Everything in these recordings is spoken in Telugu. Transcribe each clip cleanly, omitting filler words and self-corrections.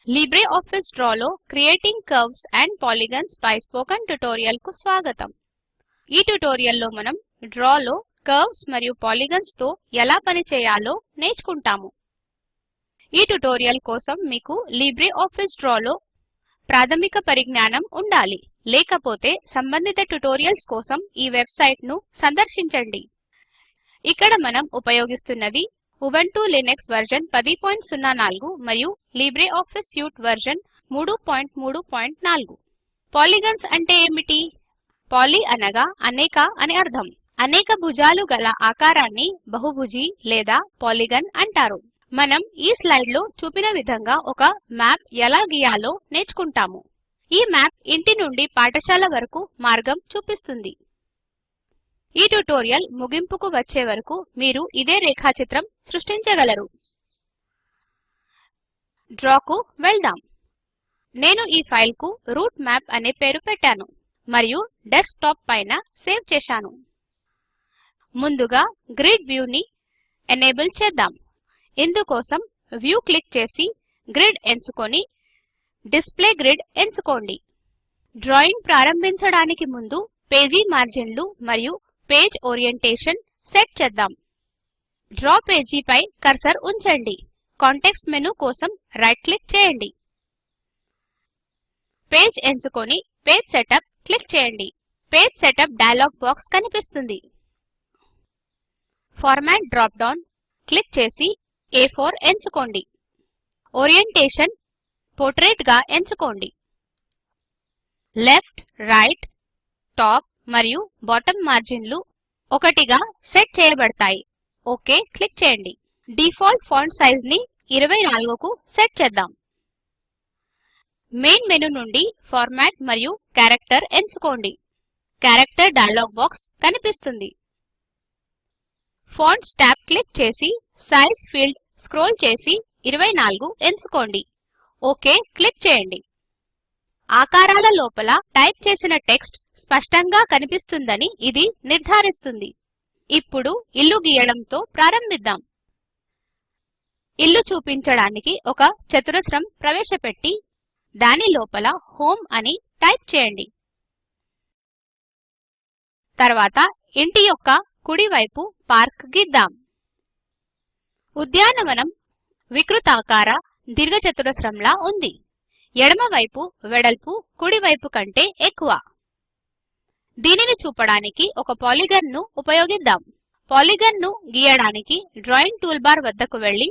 లిబ్రేఆఫీస్ డ్రాలో క్రియేటింగ్ కర్వ్స్ అండ్ పాలిగన్స్ పై స్పోకెన్ ట్యుటోరియల్ కు స్వాగతం. ఈ ట్యుటోరియల్ లో మనం డ్రాలో కర్వ్స్ మరియు పాలిగన్స్ తో ఎలా పని చేయాలో నేర్చుకుంటాము. ఈ ట్యుటోరియల్ కోసం మీకు లిబ్రేఆఫీస్ డ్రాలో ప్రాథమిక పరిజ్ఞానం ఉండాలి. లేకపోతే సంబంధిత ట్యుటోరియల్స్ కోసం ఈ వెబ్సైట్ ను సందర్శించండి. ఇక్కడ మనం ఉపయోగిస్తున్నది ఉబుంటూ లినక్స్ వెర్షన్ 1004 మరియు లిబ్రిఆఫిస్ సూట్ వెర్షన్ 334. పాలిగన్స్ అంటే ఏమిటి? పాలీ అనగా అనేక అని అర్థం. అనేక భుజాలు గల ఆకారాన్ని బహుభుజి లేదా పాలిగన్ అంటారు. మనం ఈ స్లైడ్ లో చూపిన విధంగా ఒక మ్యాప్ ఎలా గీయాలో నేర్చుకుంటాము. ఈ మ్యాప్ ఇంటి నుండి పాఠశాల వరకు మార్గం చూపిస్తుంది. ఈ ట్యుటోరియల్ ముగింపుకు వచ్చే వరకు మీరు ఇదే రేఖాచిత్రం సృష్టించగలరు. డ్రాకు వెళ్దాం. నేను ఈ ఫైల్ కు రూట్ మ్యాప్ అనే పేరు పెట్టాను మరియు డెస్క్టాప్ పైన సేవ్ చేశాను. ముందుగా గ్రిడ్ వ్యూ ని ఎనేబుల్ చేద్దాం. ఇందుకోసం వ్యూ క్లిక్ చేసి గ్రిడ్ ఎంచుకొని డిస్ప్లే గ్రిడ్ ఎంచుకోండి. డ్రాయింగ్ ప్రారంభించడానికి ముందు పేజీ మార్జిన్లు మరియు పేజ్ ఓరియంటేషన్ సెట్ చేద్దాం. డ్రా పేజీ పై కర్సర్ ఉంచండి. కాంటెక్స్ట్ మెనూ కోసం రైట్ క్లిక్ చేయండి. పేజ్ ఎంచుకొని పేజ్ సెటప్ క్లిక్ చేయండి. పేజ్ సెటప్ డయలాగ్ బాక్స్ కనిపిస్తుంది. ఫార్మాట్ డ్రాప్ డౌన్ క్లిక్ చేసి A4 ఎంచుకోండి. ఓరియంటేషన్ పోర్ట్రెయిట్ గా ఎంచుకోండి. లెఫ్ట్, రైట్, టాప్ మరియు బాటమ్ మార్జిన్లు ఒకటిగా సెట్ చేయబడతాయి. ఓకే క్లిక్ చేయండి. డిఫాల్ట్ ఫాంట్ సైజ్ ని 24 కు సెట్ చేద్దాం. మెయిన్ మెనూ నుండి ఫార్మాట్ మరియు క్యారెక్టర్ ఎంచుకోండి. క్యారెక్టర్ డయలాగ్ బాక్స్ కనిపిస్తుంది. ఫాంట్స్ టాబ్ క్లిక్ చేసి సైజ్ ఫీల్డ్ స్క్రోల్ చేసి 24 ఎంచుకోండి. ఓకే క్లిక్ చేయండి. ఆకారాల లోపల టైప్ చేసిన టెక్స్ట్ స్పష్టంగా కనిపిస్తుందని ఇది నిర్ధారిస్తుంది. ఇప్పుడు ఇల్లు గీయడంతో ప్రారంభిద్దాం. ఇల్లు చూపించడానికి ఒక చతురస్రం ప్రవేశపెట్టి దాని లోపల హోమ్ అని టైప్ చేయండి. తర్వాత ఇంటి యొక్క కుడి వైపు పార్క్ గీద్దాం. ఉద్యానవనం వికృతాకార దీర్ఘచతురస్రంలా ఉంది. ఎడమ వైపు వెడల్పు కుడి వైపు కంటే ఎక్కువ. దీనిని చూపడానికి ఒక పాలిగన్ ను ఉపయోగిద్దాం. పాలిగన్ ను గీయడానికి డ్రాయింగ్ టూల్బార్ వద్దకు వెళ్ళి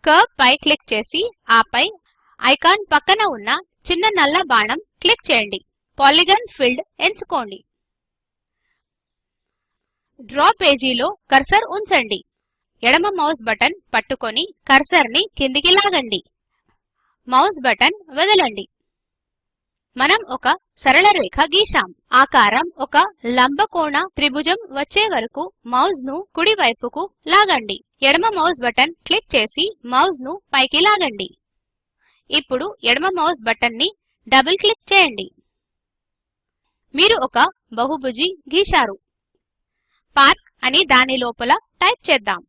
కర్వ్ పై క్లిక్ చేసి ఆపై ఐకాన్ పక్కన ఉన్న చిన్న నల్ల బాణం క్లిక్ చేయండి. పాలిగన్ ఫిల్డ్ ఎంచుకోండి. డ్రా పేజీలో కర్సర్ ఉంచండి. ఎడమ మౌస్ బటన్ పట్టుకొని కర్సర్ ని కిందికి లాగండి. మౌస్ బటన్ వదలండి. మనం ఒక సరళ రేఖ గీశాం. ఆకారం ఒక లంబకోణ త్రిభుజం వచ్చే వరకు మౌస్ ను కుడి వైపుకు లాగండి. ఎడమ మౌస్ బటన్ క్లిక్ చేసి మౌస్ ను పైకి లాగండి. ఇప్పుడు ఎడమ మౌస్ బటన్ ని డబుల్ క్లిక్ చేయండి. మీరు ఒక బహుభుజి గీశారు. పార్క్ అని దాని లోపల టైప్ చేద్దాం.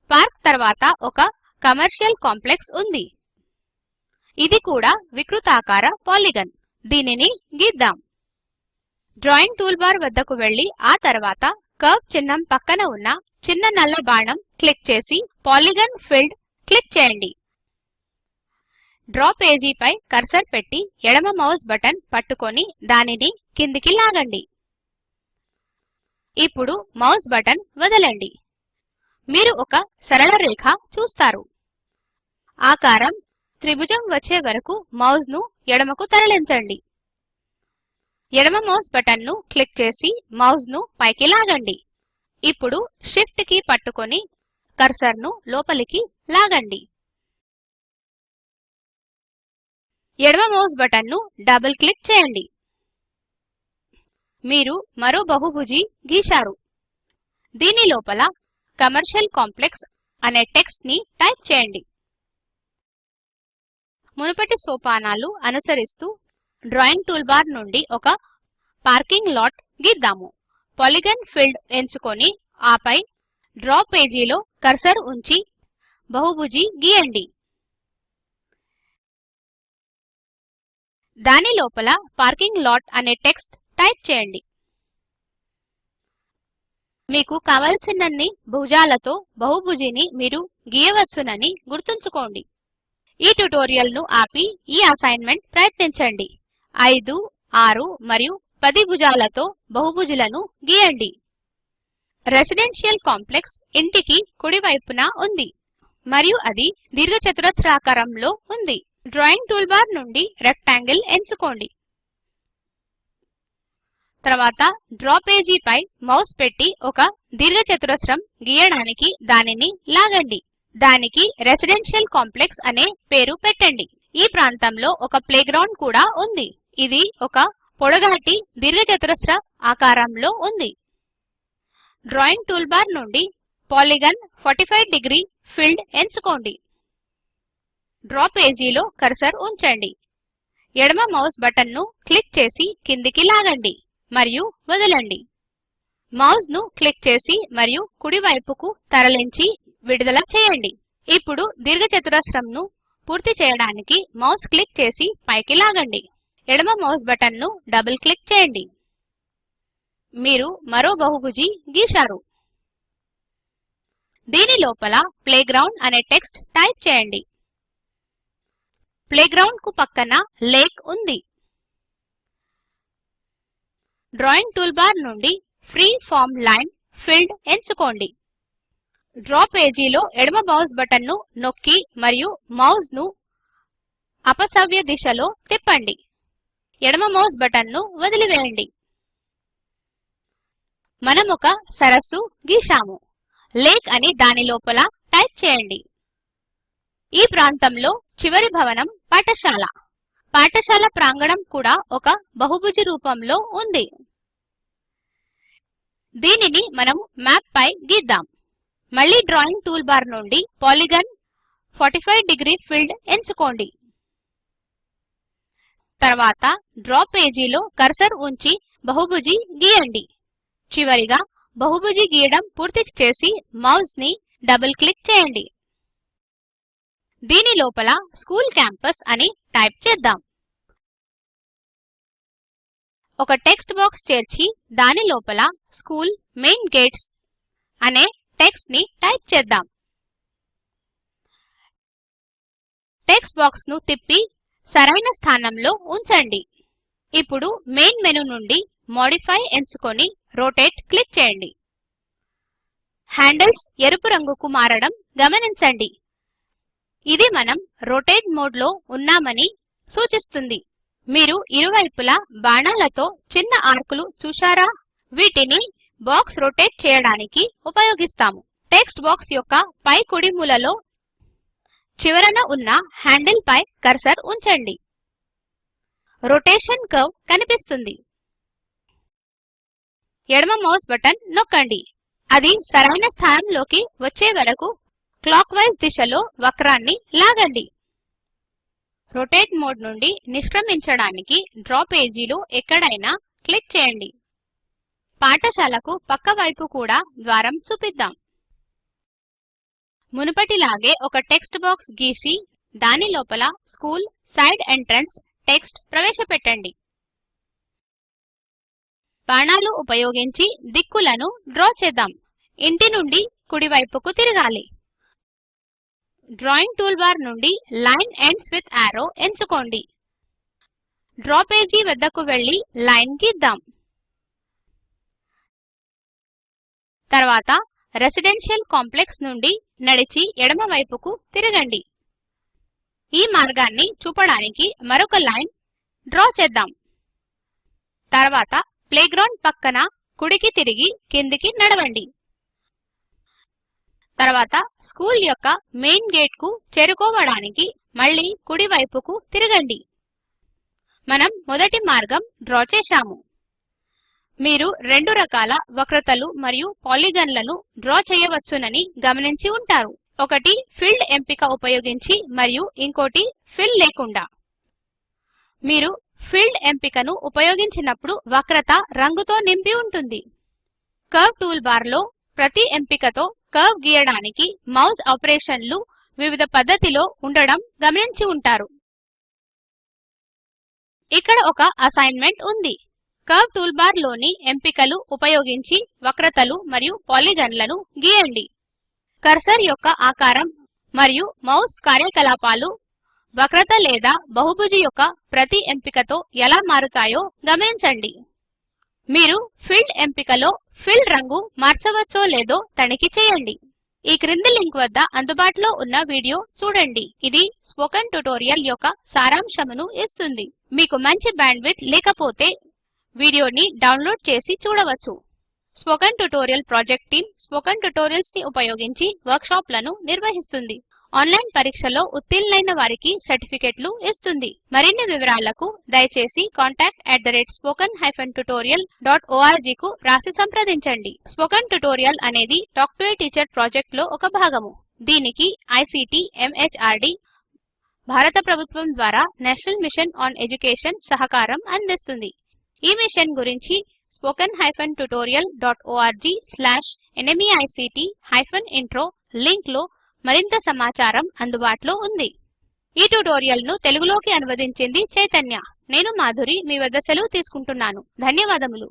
పార్క్ తర్వాత ఒక కమర్షియల్ కాంప్లెక్స్ ఉంది. ఇది కూడా వికృతాకార పాలిగన్. దీనిని గీద్దాం. డ్రాయింగ్ టూల్బార్ వద్దకు వెళ్ళి ఆ తర్వాత కర్వ్ చిహ్నం పక్కన ఉన్న చిన్న నల్ల బాణం క్లిక్ చేసి పాలిగన్ ఫిల్డ్ క్లిక్ చేయండి. డ్రా పేజీ పై కర్సర్ పెట్టి ఎడమ మౌస్ బటన్ పట్టుకొని దానిని కిందికి లాగండి. ఇప్పుడు మౌస్ బటన్ వదలండి. మీరు ఒక సరళ రేఖ చూస్తారు. ఆకారం త్రిభుజం వచ్చే వరకు మౌస్ ను ఎడమకు తరలించండి. ఎడమ మౌస్ బటన్ ను క్లిక్ చేసి మౌస్ ను పైకి లాగండి. ఇప్పుడు షిఫ్ట్ కీ పట్టుకొని కర్సర్ ను లోపలికి లాగండి. ఎడమ మౌస్ బటన్ ను డబుల్ క్లిక్ చేయండి. మీరు మరో బహుభుజి గీశారు. దీని లోపల కమర్షియల్ కాంప్లెక్స్ అనే టెక్స్ట్ ని టైప్ చేయండి. మునుపటి సోపానాలు అనుసరిస్తూ డ్రాయింగ్ టూల్బార్ నుండి ఒక పార్కింగ్ లాట్ గీద్దాము. పాలిగన్ ఫిల్డ్ ఎంచుకొని ఆపై డ్రా పేజీలో కర్సర్ ఉంచి బహుభుజి గీయండి. దాని లోపల పార్కింగ్ లాట్ అనే టెక్స్ట్ టైప్ చేయండి. మీకు కావలసినన్ని భుజాలతో బహుభుజిని మీరు గీయవచ్చునని గుర్తుంచుకోండి. ఈ ట్యుటోరియల్ ను ఆపి ఈ అసైన్మెంట్ ప్రయత్నించండి. 5, 6 మరియు 10 భుజాలతో బహుభుజులను గీయండి. రెసిడెన్షియల్ కాంప్లెక్స్ ఇంటికి కుడివైపున ఉంది మరియు అది దీర్ఘచతురస్రాకారంలో ఉంది. డ్రాయింగ్ టూల్బార్ నుండి రెక్టాంగిల్ ఎంచుకోండి. తర్వాత డ్రా పేజీ పై మౌస్ పెట్టి ఒక దీర్ఘచతురస్రం గీయడానికి దానిని లాగండి. దానికి రెసిడెన్షియల్ కాంప్లెక్స్ అనే పేరు పెట్టండి. ఈ ప్రాంతంలో ఒక ప్లేగ్రౌండ్ కూడా ఉంది. ఇది ఒక పొడగాటి దీర్ఘచతురస్ర ఆకారంలో ఉంది. డ్రాయింగ్ టూల్బార్ నుండి పాలిగన్ 45 డిగ్రీ ఫిల్డ్ ఎంచుకోండి. డ్రా పేజీలో కర్సర్ ఉంచండి. ఎడమ మౌస్ బటన్ను క్లిక్ చేసి కిందికి లాగండి మరియు వదలండి. మౌస్ ను క్లిక్ చేసి మరియు కుడివైపుకు తరలించి విడుదల చేయండి. ఇప్పుడు దీర్ఘచతురస్రంను పూర్తి చేయడానికి మౌస్ క్లిక్ చేసి పైకి లాగండి. ఎడమ మౌస్ బటన్ను డబుల్ క్లిక్ చేయండి. మీరు మరో బహుభుజి గీశారు. దీని లోపల ప్లేగ్రౌండ్ అనే టెక్స్ట్ టైప్ చేయండి. ప్లేగ్రౌండ్ కు పక్కన లేక్ ఉంది. డ్రాయింగ్ టూల్బార్ నుండి ఫ్రీ ఫార్మ్ లైన్ ఫిల్డ్ ఎంచుకోండి. డ్రా పేజీలో ఎడమ మౌస్ బటన్ను నొక్కి మరియు మౌస్ ను అపసవ్య దిశలో తిప్పండి. ఎడమ మౌస్ బటన్ను వదిలివేయండి. మనం ఒక సరస్సు గీశాము. లేక్ అని దాని లోపల టైప్ చేయండి. ఈ ప్రాంతంలో చివరి భవనం పాఠశాల. పాఠశాల ప్రాంగణం కూడా ఒక బహుభుజి రూపంలో ఉంది. దీనిని మనము మ్యాప్ పై గీద్దాం. మళ్ళీ డ్రాయింగ్ టూల్బార్ నుండి పాలిగన్ 45 డిగ్రీ ఫిల్డ్ ఎంచుకోండి. తర్వాత డ్రా పేజీలో కర్సర్ ఉంచి బహుభుజి గీయండి. చివరిగా బహుభుజి గీయడం పూర్తి చేసి మౌస్ ని డబుల్ క్లిక్ చేయండి. దీని లోపల స్కూల్ క్యాంపస్ అని టైప్ చేద్దాం. ఒక టెక్స్ట్ బాక్స్ చేర్చి దాని లోపల స్కూల్ మెయిన్ గేట్స్ అనే టెక్స్ట్ ని టైప్ చేద్దాం. టెక్స్ట్ బాక్స్ ను తిప్పి సరైన స్థానంలో ఉంచండి. ఇప్పుడు మెయిన్ మెను నుండి మోడిఫై ఎంచుకొని రోటేట్ క్లిక్ చేయండి. హ్యాండిల్స్ ఎరుపు రంగుకు మారడం గమనించండి. ఇది మనం రొటేట్ మోడ్ లో ఉన్నామని సూచిస్తుంది. మీరు ఇరువైపులా బాణాలతో చిన్న ఆర్కులు చూశారా? వీటిని బాక్స్ రొటేట్ చేయడానికి ఉపయోగిస్తాము. టెక్స్ట్ బాక్స్ యొక్క పై కుడి మూలలో చివరన ఉన్న హ్యాండిల్ పై కర్సర్ ఉంచండి. రొటేషన్ కర్వ్ కనిపిస్తుంది. ఎడమ మౌస్ బటన్ నొక్కండి. అది సరైన స్థానంలోకి వచ్చే వరకు క్లాక్ వైజ్ దిశలో వక్రాన్ని లాగండి. రొటేట్ మోడ్ నుండి నిష్క్రమించడానికి డ్రా పేజీలో ఎక్కడైనా క్లిక్ చేయండి. పాఠశాలకు పక్క వైపు కూడా ద్వారం చూపిద్దాం. మునుపటిలాగే ఒక టెక్స్ట్ బాక్స్ గీసి దాని లోపల స్కూల్ సైడ్ ఎంట్రన్స్ టెక్స్ట్ ప్రవేశపెట్టండి. బాణాలు ఉపయోగించి దిక్కులను డ్రా చేద్దాం. ఇంటి నుండి కుడివైపుకు తిరగాలి. డ్రాయింగ్ టూల్బార్ నుండి లైన్ ఎండ్స్ విత్ యారో ఎంచుకోండి. డ్రా పేజీ వద్దకు వెళ్లి లైన్ గీద్దాం. తర్వాత రెసిడెన్షియల్ కాంప్లెక్స్ నుండి నడిచి ఎడమ వైపుకు తిరగండి. ఈ మార్గాన్ని చూపడానికి మరొక లైన్ డ్రా చేద్దాం. తర్వాత ప్లేగ్రౌండ్ పక్కన కుడికి తిరిగి కిందికి నడవండి. తర్వాత స్కూల్ యొక్క మెయిన్ గేట్ కు చేరుకోవడానికి మళ్ళీ కుడి వైపుకు తిరగండి. మనం మొదటి మార్గం డ్రా చేశాము. మీరు రెండు రకాల వక్రతలు మరియు పాలిగన్లను డ్రా చేయవచ్చునని గమనించి ఉంటారు. ఒకటి ఫిల్డ్ ఎంపిక ఉపయోగించి మరియు ఇంకోటి ఫిల్ లేకుండా. మీరు ఫిల్డ్ ఎంపికను ఉపయోగించినప్పుడు వక్రత రంగుతో నింపి ఉంటుంది. కర్వ్ టూల్బార్ లో ప్రతి ఎంపికతో కర్వ్ గీయడానికి మౌస్ ఇక్కడ ఒక అసైన్మెంట్ ఉంది. కర్వ్ టూల్బార్ లోని ఎంపికలు ఉపయోగించి వక్రతలు మరియు పాలిగన్లను గీయండి. కర్సర్ యొక్క ఆకారం మరియు మౌస్ కార్యకలాపాలు వక్రత లేదా బహుభుజి యొక్క ప్రతి ఎంపికతో ఎలా మారుతాయో గమనించండి. మీరు ఫిల్డ్ ఎంపికలో ఫిల్ రంగు మార్చవచ్చో లేదో తనిఖీ చేయండి. ఈ క్రింది లింక్ వద్ద అందుబాటులో ఉన్న వీడియో చూడండి. ఇది స్పోకెన్ ట్యుటోరియల్ యొక్క సారాంశమును ఇస్తుంది. మీకు మంచి బ్యాండ్విడ్త్ లేకపోతే వీడియోని డౌన్లోడ్ చేసి చూడవచ్చు. Spoken tutorial project team spoken tutorials ని ఉపయోగించి వర్క్ షాప్లను నిర్వహిస్తుంది. ఆన్లైన్ పరీక్షలో ఉత్తీర్ణులైన వారికి సర్టిఫికెట్లు ఇస్తుంది. మరిన్ని వివరాలకు దయచేసి contact@spoken tutorial.org కు రాసి సంప్రదించండి. స్పోకెన్ ట్యుటోరియల్ అనేది talk to A teacher project లో ఒక భాగము. దీనికి ఐసీటీ ఎంహార్డీ భారత ప్రభుత్వం ద్వారా నేషనల్ మిషన్ ఆన్ ఎడ్యుకేషన్ సహకారం అందిస్తుంది. ఈ మిషన్ గురించి spoken-tutorial.org/nmeict-intro లింక్ లో మరింత సమాచారం అందుబాటులో ఉంది. ఈ ట్యుటోరియల్ ను తెలుగులోకి అనువదించింది చైతన్య. నేను మాధురి మీ వద్ద సెలవు తీసుకుంటున్నాను. ధన్యవాదములు.